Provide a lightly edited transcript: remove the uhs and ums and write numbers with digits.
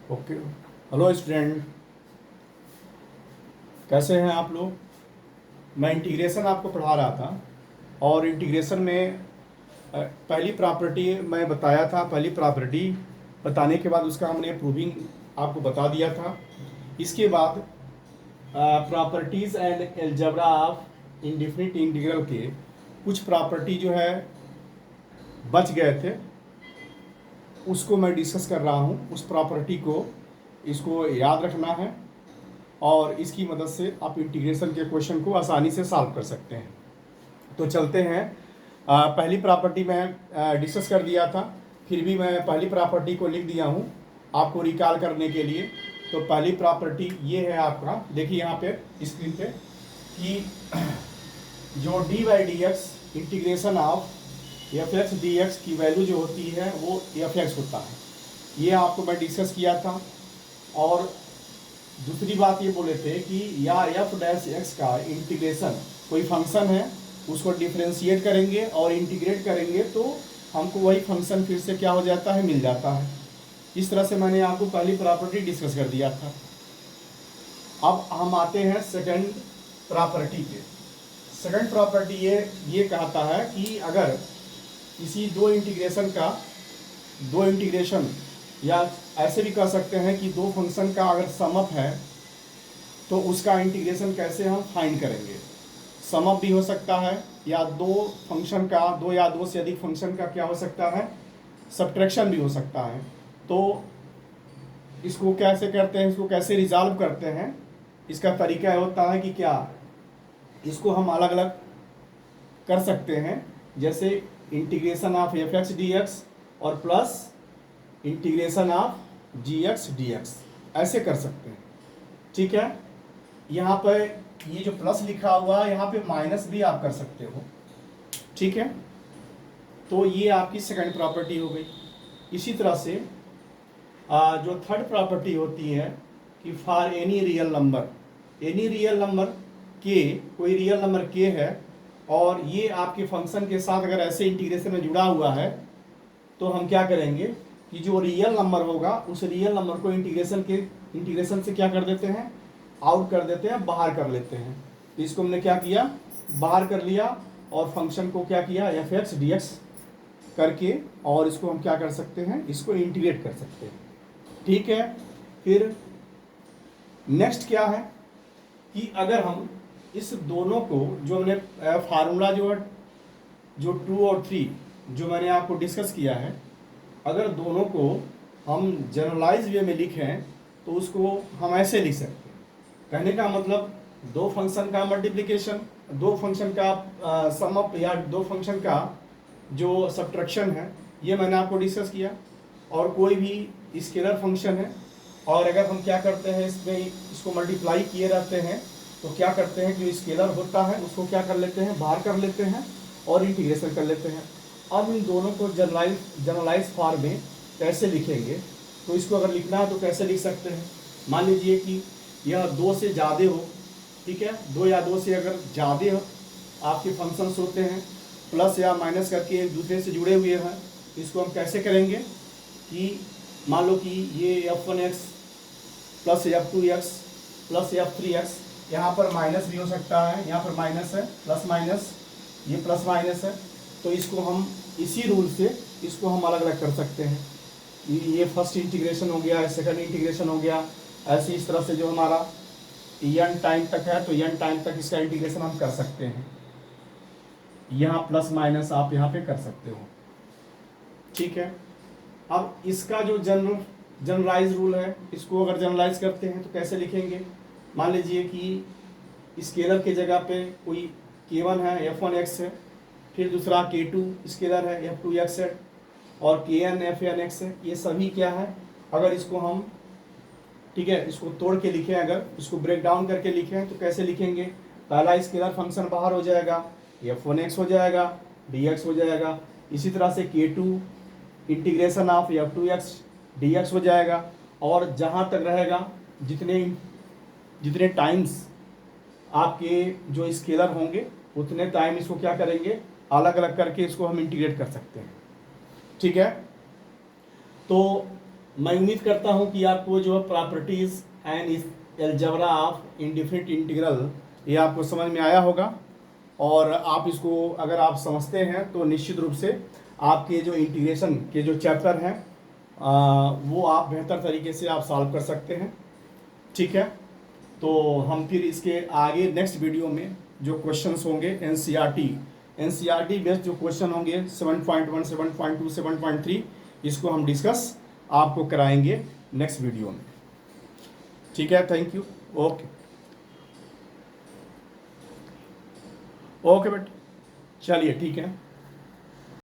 Okay. Hello student, कैसे हैं आप लोग। मैं इंटीग्रेशन आपको पढ़ा रहा था और इंटीग्रेशन में पहली प्रॉपर्टी मैं बताया था। पहली प्रॉपर्टी बताने के बाद उसका हमने प्रूविंग आपको बता दिया था। इसके बाद properties and algebra of indefinite integral के कुछ प्रॉपर्टी जो है बच गए थे, उसको मैं डिस्कस कर रहा हूँ। उस प्रॉपर्टी को इसको याद रखना है और इसकी मदद से आप इंटीग्रेशन के क्वेश्चन को आसानी से सॉल्व कर सकते हैं। तो चलते हैं। पहली प्रॉपर्टी मैं डिस्कस कर दिया था, फिर भी मैं पहली प्रॉपर्टी को लिख दिया हूँ आपको रिकॉल करने के लिए। तो पहली प्रॉपर्टी ये है आपका, देखिए यहाँ पे स्क्रीन पे कि जो D by D x integration of F X D x की वैल्यू जो होती है वो एफ एक्स होता है। ये आपको मैं डिस्कस किया था। और दूसरी बात ये बोले थे कि या एफ डैश एक्स का इंटीग्रेशन, कोई फंक्शन है उसको डिफ्रेंशिएट करेंगे और इंटीग्रेट करेंगे तो हमको वही फंक्शन फिर से क्या हो जाता है, मिल जाता है। इस तरह से मैंने आपको पहली प्रॉपर्टी डिस्कस कर दिया था। अब हम आते हैं सेकंड प्रॉपर्टी पे। सेकंड प्रॉपर्टी ये कहता है कि अगर किसी दो इंटीग्रेशन या ऐसे भी कह सकते हैं कि दो फंक्शन का अगर समअप है तो उसका इंटीग्रेशन कैसे हम फाइंड करेंगे। समअप भी हो सकता है या दो फंक्शन का, दो या दो से अधिक फंक्शन का क्या हो सकता है, सब्ट्रैक्शन भी हो सकता है। तो इसको कैसे करते हैं, इसको कैसे रिजॉल्व करते हैं, इसका तरीका होता है कि क्या इसको हम अलग अलग कर सकते हैं। जैसे integration of F X D X और plus integration of G X D X, ऐसे कर सकते हैं। ठीक है, यहाँ पर ये जो प्लस लिखा हुआ है यहाँ पे माइनस भी आप कर सकते हो। ठीक है, तो ये आपकी सेकंड प्रॉपर्टी हो गई। इसी तरह से जो थर्ड प्रॉपर्टी होती है कि फॉर एनी रियल नंबर के, कोई रियल नंबर के है और ये आपके फंक्शन के साथ अगर ऐसे इंटीग्रेशन में जुड़ा हुआ है तो हम क्या करेंगे कि जो रियल नंबर होगा उस रियल नंबर को इंटीग्रेशन से क्या कर देते हैं, आउट कर देते हैं, बाहर कर लेते हैं। तो इसको हमने क्या किया, बाहर कर लिया और फंक्शन को क्या किया, एफ एक्स डी एक्स करके, और इसको हम क्या कर सकते हैं, इसको इंटीग्रेट कर सकते हैं। ठीक है, फिर नेक्स्ट क्या है कि अगर हम इस दोनों को, जो हमने फार्मूला जो 2 और 3 जो मैंने आपको डिस्कस किया है, अगर दोनों को हम जनरलाइज वे में लिखें तो उसको हम ऐसे लिख सकते हैं। कहने का मतलब दो फंक्शन का मल्टीप्लिकेशन, दो फंक्शन का सम अप या दो फंक्शन का जो सब्ट्रैक्शन है, ये मैंने आपको डिस्कस किया। और कोई भी स्केलर फंक्शन है और अगर हम क्या करते हैं, इसको मल्टीप्लाई किए रहते हैं तो क्या करते हैं, जो स्केलर होता है उसको क्या कर लेते हैं, बाहर कर लेते हैं और इंटीग्रेशन कर लेते हैं। अब इन दोनों को जनरलाइज फॉर्म में कैसे लिखेंगे, तो इसको अगर लिखना है तो कैसे लिख सकते हैं। मान लीजिए कि यह दो से ज़्यादा हो, ठीक है, दो या दो से अगर ज़्यादा आपके फंक्शंस होते हैं, प्लस या माइनस करके एक दूसरे से जुड़े हुए हैं, इसको हम कैसे करेंगे कि मान लो कि ये f1x plus f2x plus f3x, यहाँ पर माइनस भी हो सकता है, यहाँ पर माइनस है, प्लस माइनस, ये प्लस माइनस है। तो इसको हम इसी रूल से इसको हम अलग अलग कर सकते हैं। ये फर्स्ट इंटीग्रेशन हो गया, सेकंड इंटीग्रेशन हो गया, ऐसे इस तरह से जो हमारा n टाइम तक है तो n टाइम तक इसका इंटीग्रेशन हम कर सकते हैं। यहाँ प्लस माइनस आप यहाँ पे कर सकते हो। ठीक है, अब इसका जो जनरलाइज रूल है, इसको अगर जनरलाइज करते हैं तो कैसे लिखेंगे। मान लीजिए कि स्केलर के जगह पे कोई k1 है, f1x है, फिर दूसरा k2 स्केलर है, f2x है, और kn fnx है। ये सभी क्या है, अगर इसको हम, ठीक है, इसको तोड़ के लिखें, अगर इसको ब्रेक डाउन करके लिखें तो कैसे लिखेंगे। पहला स्केलर फंक्शन बाहर हो जाएगा, f1x हो जाएगा, dx हो जाएगा। इसी तरह से k2 integration of f2x dx हो जाएगा। और जहाँ तक रहेगा, जितने टाइम्स आपके जो स्केलर होंगे उतने टाइम इसको क्या करेंगे, अलग अलग करके इसको हम इंटीग्रेट कर सकते हैं। ठीक है, तो मैं उम्मीद करता हूँ कि आपको जो properties and algebra of indefinite integral ये आपको समझ में आया होगा, और आप इसको अगर आप समझते हैं तो निश्चित रूप से आपके जो इंटीग्रेशन के जो चैप्टर हैं वो आप बेहतर तरीके से आप सॉल्व कर सकते हैं। ठीक है, तो हम फिर इसके आगे नेक्स्ट वीडियो में जो क्वेश्चंस होंगे एनसीईआरटी बेस्ड जो क्वेश्चन होंगे 7.1, 7.2, 7.3 इसको हम डिस्कस आपको कराएंगे नेक्स्ट वीडियो में। ठीक है, थैंक यू। ओके ओके बेटा, चलिए ठीक है।